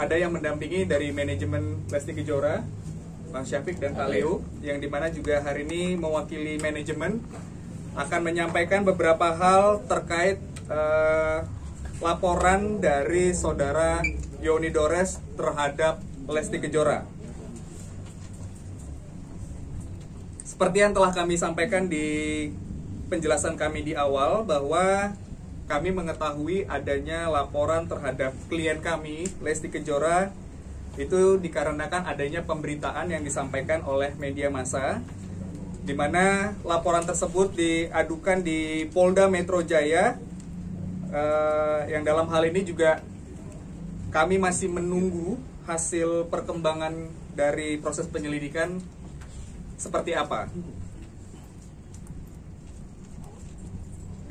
ada yang mendampingi dari manajemen Lesti Kejora, Bang Syafiq dan Kak Leo, yang dimana juga hari ini mewakili manajemen akan menyampaikan beberapa hal terkait laporan dari saudara Yoni Dores terhadap Lesti Kejora. Seperti yang telah kami sampaikan di penjelasan kami di awal, bahwa kami mengetahui adanya laporan terhadap klien kami, Lesti Kejora, itu dikarenakan adanya pemberitaan yang disampaikan oleh media massa, di mana laporan tersebut diadukan di Polda Metro Jaya, yang dalam hal ini juga kami masih menunggu hasil perkembangan dari proses penyelidikan seperti apa.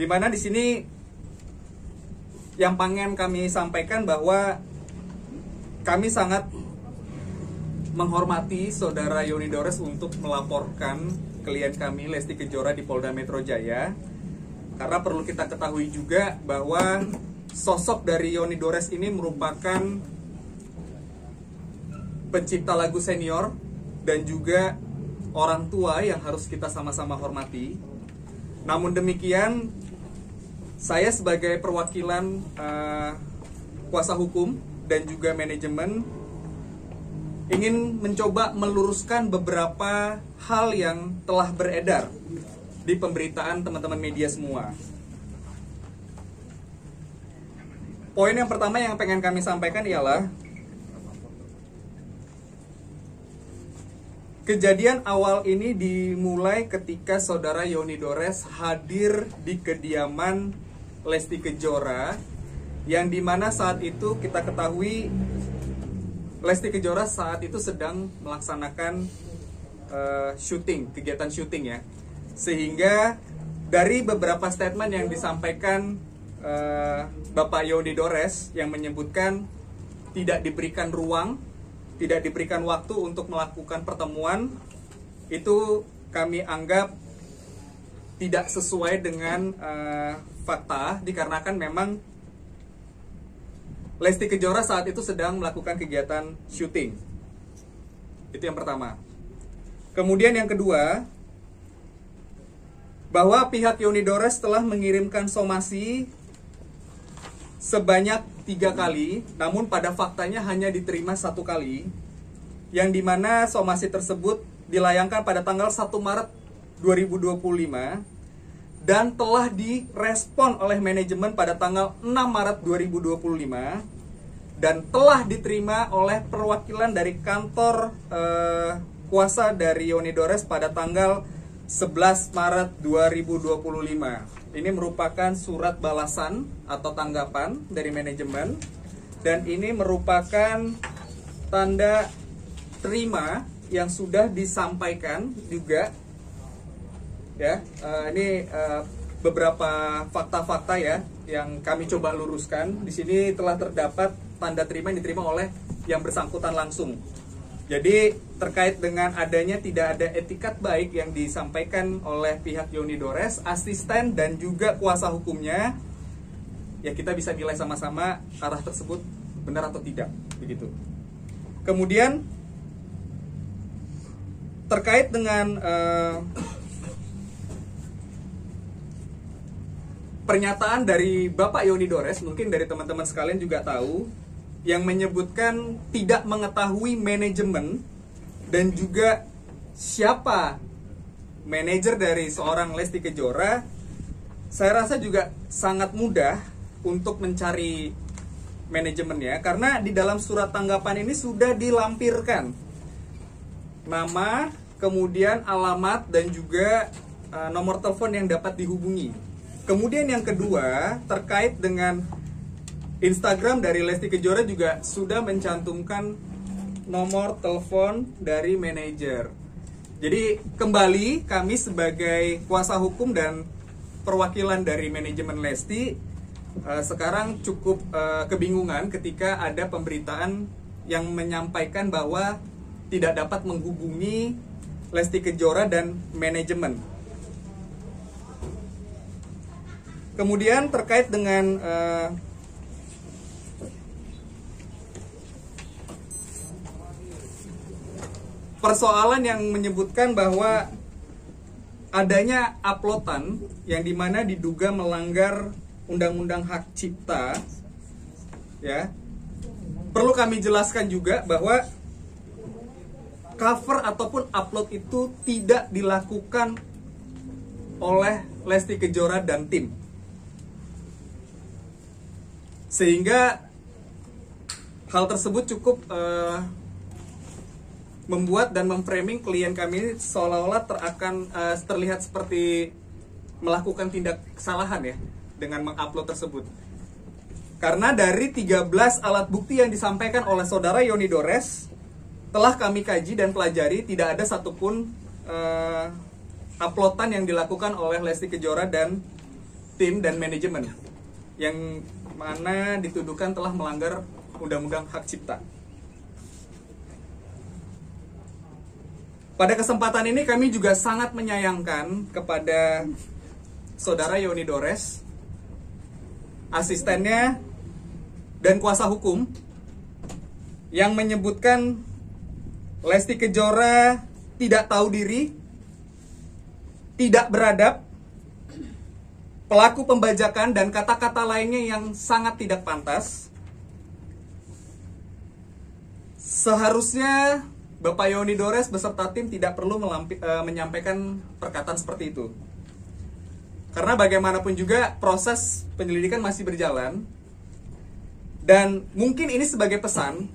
Di mana di sini yang pengen kami sampaikan bahwa kami sangat menghormati saudara Yoni Dores untuk melaporkan klien kami Lesti Kejora di Polda Metro Jaya, karena perlu kita ketahui juga bahwa sosok dari Yoni Dores ini merupakan pencipta lagu senior dan juga orang tua yang harus kita sama-sama hormati. Namun demikian, saya sebagai perwakilan kuasa hukum dan juga manajemen ingin mencoba meluruskan beberapa hal yang telah beredar di pemberitaan teman-teman media semua. Poin yang pertama yang pengen kami sampaikan ialah kejadian awal ini dimulai ketika saudara Yoni Dores hadir di kediaman Lesti Kejora, yang dimana saat itu kita ketahui Lesti Kejora saat itu sedang melaksanakan kegiatan syuting ya. Sehingga dari beberapa statement yang disampaikan Bapak Yoni Dores yang menyebutkan tidak diberikan ruang, tidak diberikan waktu untuk melakukan pertemuan, itu kami anggap tidak sesuai dengan fakta, dikarenakan memang Lesti Kejora saat itu sedang melakukan kegiatan syuting. Itu yang pertama. Kemudian yang kedua, bahwa pihak Yoni Dores telah mengirimkan somasi sebanyak 3 kali, namun pada faktanya hanya diterima 1 kali, yang dimana somasi tersebut dilayangkan pada tanggal 1 Maret 2025 dan telah direspon oleh manajemen pada tanggal 6 Maret 2025 dan telah diterima oleh perwakilan dari kantor kuasa dari Yoni Dores pada tanggal 11 Maret 2025. Ini merupakan surat balasan atau tanggapan dari manajemen, dan ini merupakan tanda terima yang sudah disampaikan juga ya. Ini beberapa fakta-fakta ya yang kami coba luruskan. Di sini telah terdapat tanda terima yang diterima oleh yang bersangkutan langsung. Jadi terkait dengan adanya tidak ada etikat baik yang disampaikan oleh pihak Yoni Dores, asisten dan juga kuasa hukumnya, ya kita bisa nilai sama-sama arah tersebut benar atau tidak, begitu. Kemudian terkait dengan pernyataan dari Bapak Yoni Dores, mungkin dari teman-teman sekalian juga tahu, yang menyebutkan tidak mengetahui manajemen dan juga siapa manajer dari seorang Lesti Kejora. Saya rasa juga sangat mudah untuk mencari manajemennya, karena di dalam surat tanggapan ini sudah dilampirkan nama, kemudian alamat dan juga nomor telepon yang dapat dihubungi. Kemudian yang kedua, terkait dengan Instagram dari Lesti Kejora juga sudah mencantumkan nomor telepon dari manajer. Jadi kembali kami sebagai kuasa hukum dan perwakilan dari manajemen Lesti sekarang cukup kebingungan ketika ada pemberitaan yang menyampaikan bahwa tidak dapat menghubungi Lesti Kejora dan manajemen. Kemudian terkait dengan persoalan yang menyebutkan bahwa adanya uploadan yang dimana diduga melanggar undang-undang hak cipta, ya. Perlu kami jelaskan juga bahwa cover ataupun upload itu tidak dilakukan oleh Lesti Kejora dan tim, sehingga hal tersebut cukup membuat dan memframing klien kami ini seolah-olah terlihat seperti melakukan tindak kesalahan ya dengan mengupload tersebut. Karena dari 13 alat bukti yang disampaikan oleh saudara Yoni Dores telah kami kaji dan pelajari, tidak ada satupun uploadan yang dilakukan oleh Lesti Kejora dan tim dan manajemen yang mana dituduhkan telah melanggar undang-undang hak cipta. Pada kesempatan ini kami juga sangat menyayangkan kepada saudara Yoni Dores, asistennya dan kuasa hukum yang menyebutkan Lesti Kejora tidak tahu diri, tidak beradab, pelaku pembajakan dan kata-kata lainnya yang sangat tidak pantas. Seharusnya Bapak Yoni Dores beserta tim tidak perlu menyampaikan perkataan seperti itu. Karena bagaimanapun juga proses penyelidikan masih berjalan. Dan mungkin ini sebagai pesan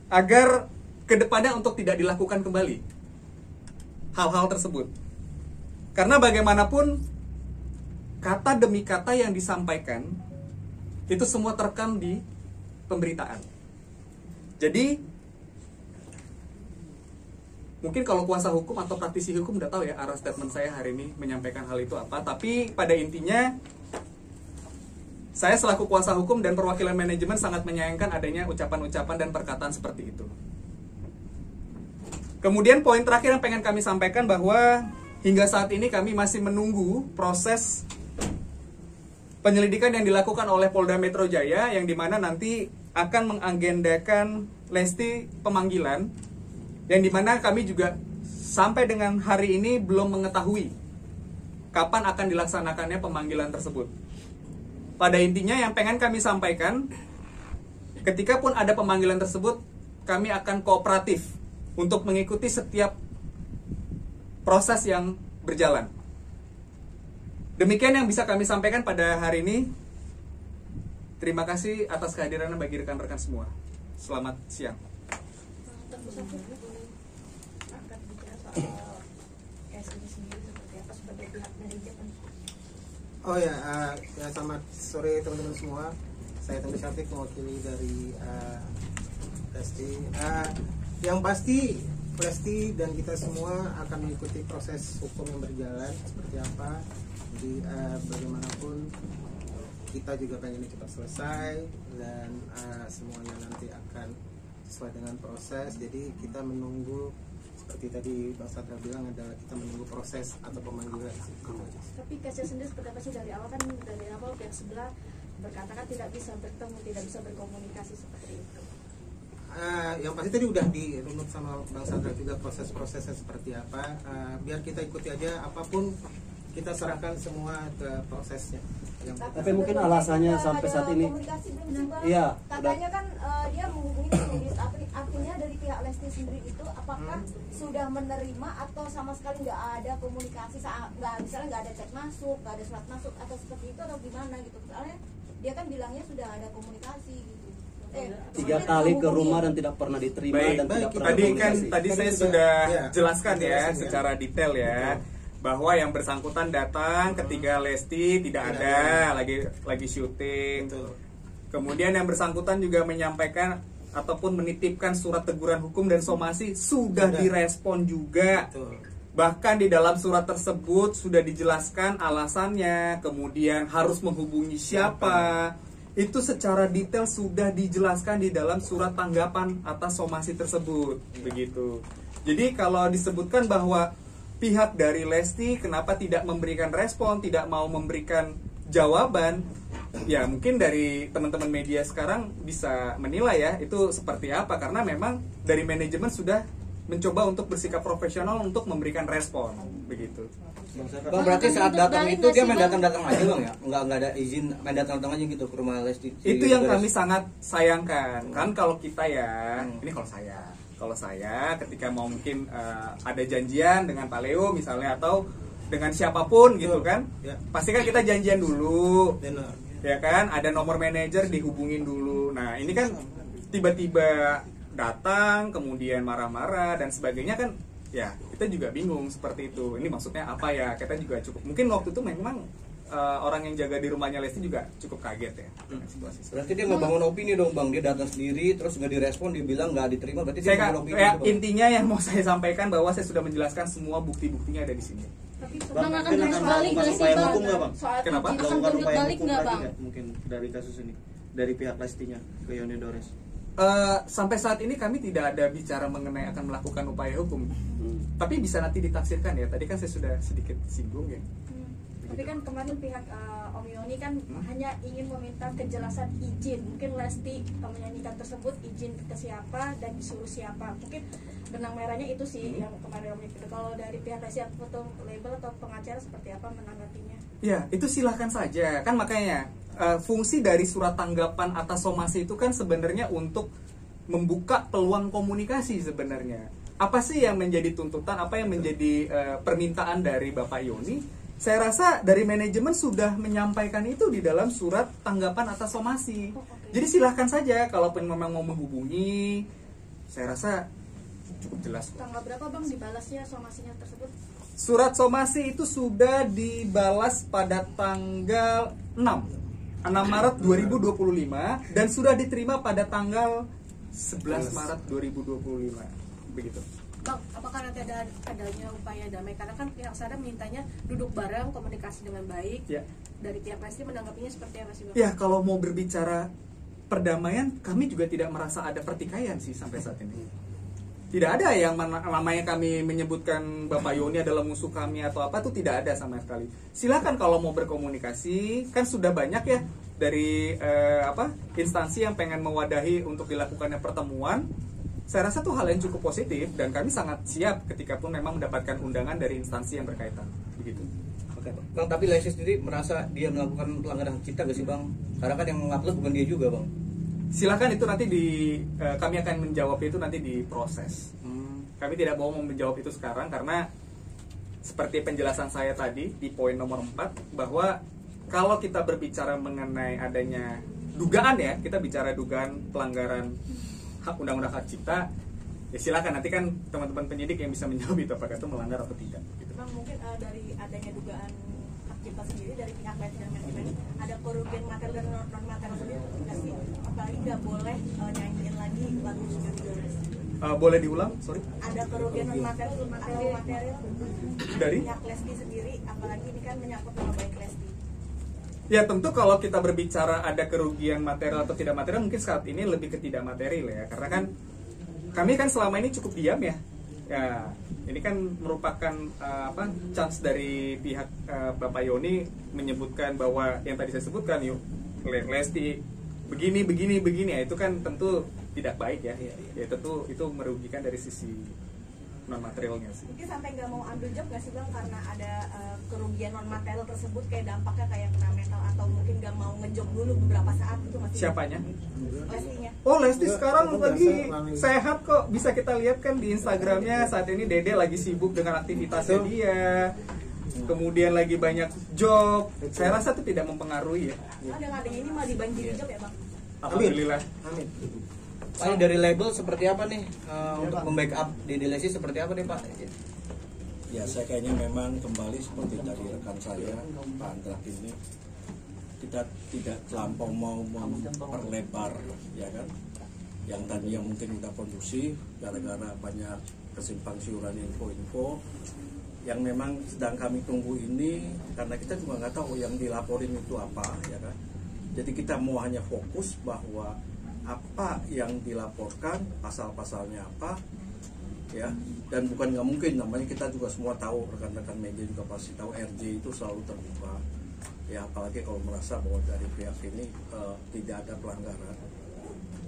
agar kedepannya untuk tidak dilakukan kembali hal-hal tersebut. Karena bagaimanapun kata demi kata yang disampaikan itu semua terekam di pemberitaan. Jadi mungkin kalau kuasa hukum atau praktisi hukum udah tahu ya arah statement saya hari ini menyampaikan hal itu apa. Tapi pada intinya saya selaku kuasa hukum dan perwakilan manajemen sangat menyayangkan adanya ucapan-ucapan dan perkataan seperti itu. Kemudian poin terakhir yang pengen kami sampaikan bahwa hingga saat ini kami masih menunggu proses penyelidikan yang dilakukan oleh Polda Metro Jaya, yang dimana nanti akan mengagendakan Lesti pemanggilan, yang dimana kami juga sampai dengan hari ini belum mengetahui kapan akan dilaksanakannya pemanggilan tersebut. Pada intinya yang pengen kami sampaikan, ketika pun ada pemanggilan tersebut, kami akan kooperatif untuk mengikuti setiap proses yang berjalan. Demikian yang bisa kami sampaikan pada hari ini. Terima kasih atas kehadirannya bagi rekan-rekan semua. Selamat siang. Oh ya, selamat sore teman-teman semua. Saya Tengku Syafiq, mewakili dari Lesti. Yang pasti Lesti dan kita semua akan mengikuti proses hukum yang berjalan seperti apa. Jadi bagaimanapun kita juga pengen cepat selesai dan semuanya nanti akan sesuai dengan proses. Jadi kita menunggu, seperti tadi Bang Sadra bilang, adalah kita menunggu proses atau pemanggilan. Tapi kasih sendiri seperti apa sih dari awal, kan dari awal pihak sebelah berkata kan tidak bisa bertemu, tidak bisa berkomunikasi seperti itu. Yang pasti tadi udah dirunut sama Bang Sadra juga proses-prosesnya seperti apa. Biar kita ikuti aja, apapun kita serahkan semua ke prosesnya. Tapi mungkin alasannya sampai saat ini, iya, katanya kan dia menghubungi sendiri, artinya dari pihak Lesti sendiri itu apakah sudah menerima atau sama sekali nggak ada komunikasi, misalnya nggak ada chat masuk, nggak ada surat masuk atau seperti itu, atau gimana gitu? Soalnya dia kan bilangnya sudah ada komunikasi gitu. 3 kali ke rumah dan tidak pernah diterima. Baik, dan tidak pernah tadi saya sudah jelaskan ya jelasin secara detail ya, bahwa yang bersangkutan datang ketika Lesti tidak ada, lagi syuting. Betul. Kemudian yang bersangkutan juga menyampaikan ataupun menitipkan surat teguran hukum dan somasi sudah direspon juga. Betul. Bahkan di dalam surat tersebut sudah dijelaskan alasannya, kemudian harus menghubungi siapa. Itu secara detail sudah dijelaskan di dalam surat tanggapan atas somasi tersebut. Begitu. Jadi kalau disebutkan bahwa pihak dari Lesti kenapa tidak memberikan respon, tidak mau memberikan jawaban, ya mungkin dari teman-teman media sekarang bisa menilai ya itu seperti apa, karena memang dari manajemen sudah mencoba untuk bersikap profesional untuk memberikan respon begitu. Bang, berarti saat datang itu dia main datang aja bang ya? Nggak ada izin, main datang aja gitu ke rumah Lesti. Itu yang kami sangat sayangkan. Kan kalau kita ya, ini kalau saya ketika mau mungkin ada janjian dengan Pak Leo misalnya atau dengan siapapun gitu kan, pasti kan kita janjian dulu, ya kan, ada nomor manajer dihubungin dulu. Nah ini kan tiba-tiba datang kemudian marah-marah dan sebagainya kan, ya kita juga bingung seperti itu. Ini maksudnya apa ya? Kita juga cukup mungkin waktu itu memang orang yang jaga di rumahnya Lesti juga cukup kaget ya dengan situasi. Berarti dia ngebangun opini dong bang, dia datang sendiri terus nggak direspon, dia bilang nggak diterima, berarti dia ngebangun opini. Ya, intinya yang mau saya sampaikan bahwa saya sudah menjelaskan semua bukti-buktinya ada di sini. Bang akan tuntut balik nggak sih bang? Kenapa? Akan tuntut balik nggak bang? Mungkin dari kasus ini, dari pihak Lestinya ke Yoni Dores. Sampai saat ini kami tidak ada bicara mengenai akan melakukan upaya hukum. Tapi bisa nanti ditafsirkan ya. Tadi kan saya sudah sedikit singgung ya. Tapi kan kemarin pihak Om Yoni kan hanya ingin meminta kejelasan izin. Mungkin Lesti menyanyikan tersebut izin ke siapa dan disuruh siapa. Mungkin benang merahnya itu sih yang kemarin Om Yoni. Kalau dari pihak Lesti atau label atau pengacara seperti apa menanggapinya? Ya, itu silahkan saja. Kan makanya fungsi dari surat tanggapan atas somasi itu kan sebenarnya untuk membuka peluang komunikasi sebenarnya. Apa sih yang menjadi tuntutan, apa yang menjadi permintaan dari Bapak Yoni? Saya rasa dari manajemen sudah menyampaikan itu di dalam surat tanggapan atas somasi. Jadi silahkan saja, kalaupun memang mau menghubungi, saya rasa cukup jelas. Tanggal berapa bang dibalasnya somasinya tersebut? Surat somasi itu sudah dibalas pada tanggal 6 Maret 2025 dan sudah diterima pada tanggal 11 Maret 2025. Begitu. Bang, apakah nanti adanya upaya damai? Karena kan pihak Sada mintanya duduk bareng, komunikasi dengan baik. Ya. Dari pihak Lesti menanggapinya seperti apa sih bang? Ya, kalau mau berbicara perdamaian, kami juga tidak merasa ada pertikaian sih sampai saat ini. Tidak ada yang namanya kami menyebutkan Bapak Yoni adalah musuh kami atau apa, itu tidak ada sama sekali. Silakan kalau mau berkomunikasi, kan sudah banyak ya dari instansi yang pengen mewadahi untuk dilakukannya pertemuan. Saya rasa itu hal yang cukup positif dan kami sangat siap ketika pun memang mendapatkan undangan dari instansi yang berkaitan. Begitu. Oke, bang, tapi Lesti sendiri merasa dia melakukan pelanggaran hak cipta gak sih bang? Karena kan yang mengupload bukan dia juga bang. Silakan itu nanti kami akan menjawab itu nanti di proses. Kami tidak mau menjawab itu sekarang karena seperti penjelasan saya tadi di poin nomor 4 bahwa kalau kita berbicara mengenai adanya dugaan ya, kita bicara dugaan pelanggaran hak undang-undang hak cipta, ya silakan nanti kan teman-teman penyidik yang bisa menjawab itu apakah itu melanggar atau tidak. Gitu. Bang, mungkin dari adanya dugaan hak cipta sendiri dari pihak Lesti dan manajemen ada kerugian material dan non material sendiri nggak sih? Apalagi nggak boleh nyanyiin lagi lagu Yoni Dores. Boleh diulang, sorry. Ada kerugian non material atau material Dari pihak Lesti sendiri, apalagi ini kan menyangkut nama baik Lesti. Ya tentu kalau kita berbicara ada kerugian material atau tidak material, mungkin saat ini lebih ke tidak material ya, karena kan kami kan selama ini cukup diam ya. Ya ini kan merupakan chance dari pihak Bapak Yoni menyebutkan bahwa yang tadi saya sebutkan yuk Lesti begini ya, itu kan tentu tidak baik ya. Ya tentu itu merugikan dari sisi non materialnya sih. Mungkin sampai nggak mau ambil job nggak sih bang karena ada kerugian non material tersebut, kayak dampaknya kayak kena mental atau mungkin nggak mau ngejob dulu beberapa saat itu masih. Siapanya? Lestinya. Oh Lesti sekarang lagi sehat kok, bisa kita lihat kan di Instagramnya saat ini Dede lagi sibuk dengan aktivitasnya dia, kemudian lagi banyak job. Saya rasa itu tidak mempengaruhi ya. Dengan adanya ini malah dibanjiri job ya bang. Alhamdulillah. Amin. Pak, dari label seperti apa nih untuk membackup Dede Lesti seperti apa nih Pak? Ya saya kayaknya memang kembali seperti tadi rekan saya Pak Andrak ini, kita tidak terlampau mau memperlebar ya kan, yang tadinya mungkin kita kondusif gara-gara banyak kesimpang siuran info-info yang memang sedang kami tunggu ini, karena kita juga nggak tahu yang dilaporin itu apa ya kan. Jadi kita mau hanya fokus bahwa apa yang dilaporkan, pasal-pasalnya apa ya, dan bukan nggak mungkin, namanya kita juga semua tahu, rekan-rekan media juga pasti tahu RJ itu selalu terbuka ya, apalagi kalau merasa bahwa dari pihak ini tidak ada pelanggaran.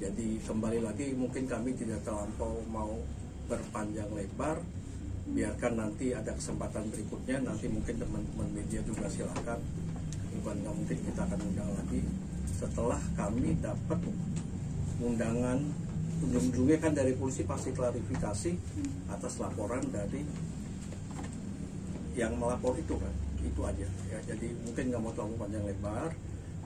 Jadi kembali lagi mungkin kami tidak terlampau mau berpanjang lebar, biarkan nanti ada kesempatan berikutnya, nanti mungkin teman-teman media juga silakan, bukan nggak mungkin kita akan undang lagi setelah kami dapat undangan. Ujung-ujungnya kan dari polisi pasti klarifikasi atas laporan dari yang melapor itu kan, itu aja ya. Jadi mungkin nggak mau terlalu panjang lebar.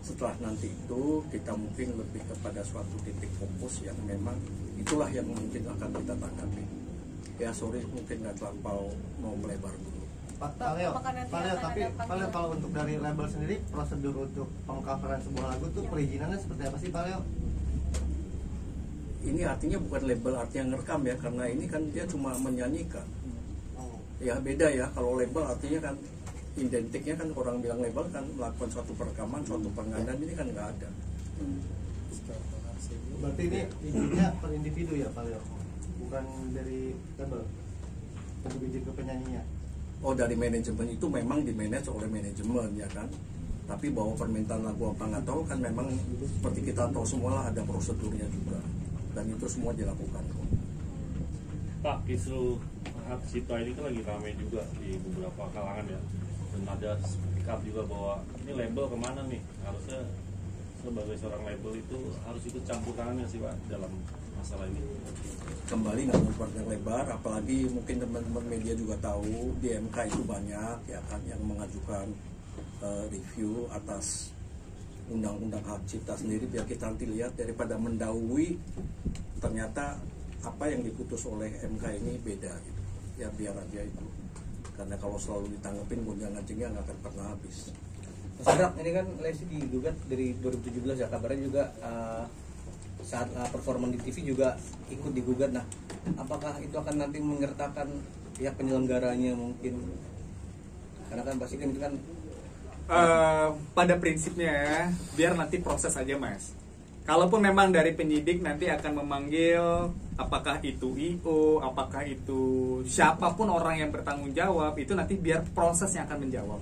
Setelah nanti itu kita mungkin lebih kepada suatu titik fokus yang memang itulah yang mungkin akan kita tanggapi. Ya sorry mungkin nggak terlampau mau melebar dulu. Pak Leo, tapi Pak Leo, kalau untuk dari label sendiri prosedur untuk pengcoveran sebuah lagu tuh perizinannya seperti apa sih Pak Leo? Ini artinya bukan label artinya ngerekam ya, karena ini kan dia cuma menyanyikan. Ya beda ya, kalau label artinya kan identiknya kan orang bilang label kan melakukan suatu perekaman, suatu pengadaan, ini kan nggak ada. Berarti ini izinnya per individu ya Pak Leo, bukan dari label untuk izin ke penyanyinya. Oh dari manajemen itu memang dimanage oleh manajemen ya kan. Tapi bahwa permintaan lagu apa nggak tahu kan memang seperti kita tahu semua lah ada prosedurnya juga. Dan itu semua dilakukan kok. Pak, isu hak cipta ini kan lagi ramai juga di beberapa kalangan ya. Dan ada speak up juga bahwa ini label kemana nih? Harusnya sebagai seorang label itu harus ikut campur tangannya sih Pak dalam masalah ini. Kembali nggak mau panjang lebar, apalagi mungkin teman-teman media juga tahu di MK itu banyak ya kan yang mengajukan review atas undang-undang hak cipta sendiri, biar kita nanti lihat daripada mendahului ternyata apa yang diputus oleh MK ini beda gitu. Ya biar aja itu, karena kalau selalu ditanggepin gonjang-ganjingnya nggak akan pernah habis. Mas Adrak, ini kan Lesti digugat dari 2017 ya, kabarnya juga saat performa di TV juga ikut digugat. Nah, apakah itu akan nanti menyertakan pihak penyelenggaranya mungkin? Karena kan pasti kan itu kan pada prinsipnya biar nanti proses aja Mas. Kalaupun memang dari penyidik nanti akan memanggil apakah itu IO, apakah itu siapapun orang yang bertanggung jawab, itu nanti biar proses yang akan menjawab.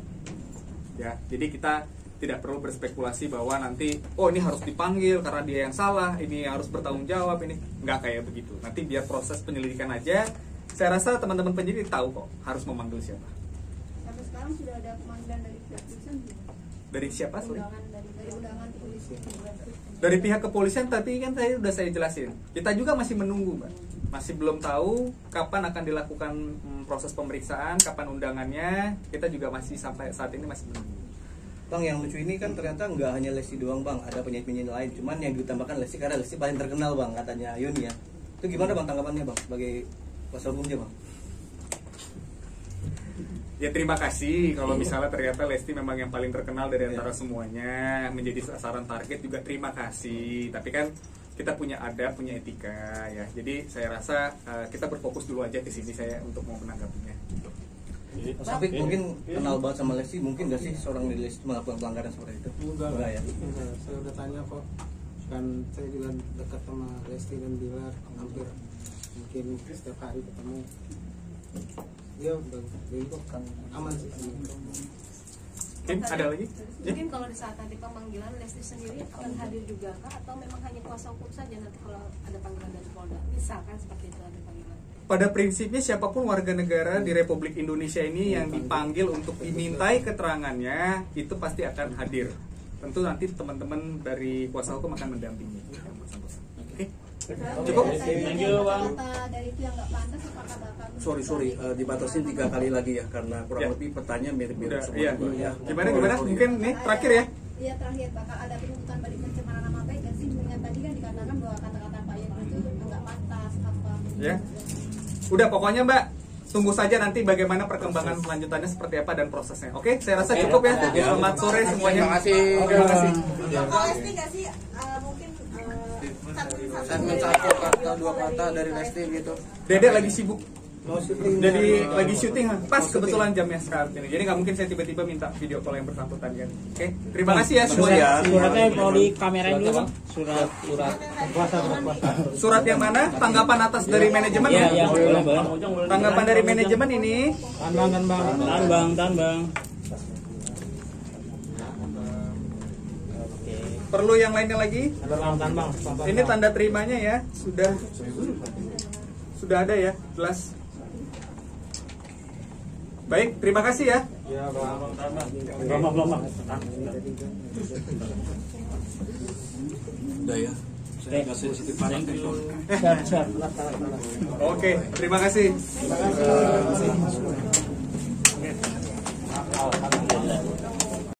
Ya, jadi kita tidak perlu berspekulasi bahwa nanti oh ini harus dipanggil karena dia yang salah, ini harus bertanggung jawab, ini nggak kayak begitu. Nanti biar proses penyelidikan aja. Saya rasa teman-teman penyidik tahu kok harus memanggil siapa. Sampai sekarang sudah ada pemanggilan dari pihak kepolisian? Dari siapa? Sorry? Dari undangan polisi. Dari pihak kepolisian, tapi kan saya jelasin. Kita juga masih menunggu, Mbak. Masih belum tahu kapan akan dilakukan proses pemeriksaan, kapan undangannya. Kita juga masih sampai saat ini masih menunggu. Bang, yang lucu ini kan ternyata nggak hanya Lesti doang Bang, ada penyanyi-penyanyi lain. Cuman yang ditambahkan Lesti karena Lesti paling terkenal Bang, katanya Yuni ya. Itu gimana Bang tanggapannya Bang sebagai kuasa hukumnya Bang? Ya terima kasih kalau misalnya ternyata Lesti memang yang paling terkenal dari antara semuanya, menjadi sasaran target juga terima kasih. Tapi kan kita punya adab, punya etika ya. Jadi saya rasa kita berfokus dulu aja ke sini saya untuk mau menanggapinya. Mas Afik mungkin kenal banget sama Lesti, mungkin nggak sih seorang di Lesti melakukan pelanggaran seperti itu? Enggak ya? Enggak, saya udah tanya kok. Kan saya juga dekat sama Lesti dan Bilar, hampir mungkin setiap hari ketemu. Dia udah kok kan aman sih. Kim, ada lagi? Mungkin kalau di saat nanti pemanggilan Lesti sendiri akan hadir juga kah atau memang hanya kuasa hukum saja nanti kalau ada panggilan dari Polda? Bisa kan seperti itu ada panggilan? Pada prinsipnya siapapun warga negara di Republik Indonesia ini yang dipanggil untuk dimintai keterangannya itu pasti akan hadir. Tentu nanti teman-teman dari kuasa hukum akan mendampingi. Oke, cukup. Thank you Bang. Dari pihak nggak pantas apakah bakal Sorry, dibatasin 3 kali lagi ya, karena kurang lebih pertanyaan mirip-mirip semua Iya. juga ya. Gimana? Mungkin nih terakhir ya. Iya terakhir, bakal ada penuntutan balik pencemaran nama baik dan sih dengan tadi kan dikatakan bahwa kata-kata Pak Yeni itu nggak pantas apa. Ya. Udah pokoknya Mbak, tunggu saja nanti bagaimana perkembangan selanjutannya seperti apa dan prosesnya. Oke, saya rasa cukup ya. Selamat sore semuanya. Terima kasih. Terima kasih. Kalau Lesti nggak sih mungkin Statement satu kata dua kata dari Lesti gitu. Dedek lagi sibuk. Jadi lagi syuting, pas kebetulan jamnya saat ini. Jadi nggak mungkin saya tiba-tiba minta video call yang bersangkutan kan. Oke, terima kasih ya semuanya. Suratnya mau di kamerain dulu Bang. Surat yang mana? Tanggapan atas dari manajemen? Iya, boleh Bang. Tanggapan dari manajemen ini. Tahan Bang. Perlu yang lainnya lagi? Tahan Bang. Ini tanda terimanya ya, sudah sudah ada ya, jelas. Baik, terima kasih ya. Ya, Bang. Udah ya. Saya kasih sedikit pandang ke Siap. Oke, terima kasih. Terima kasih.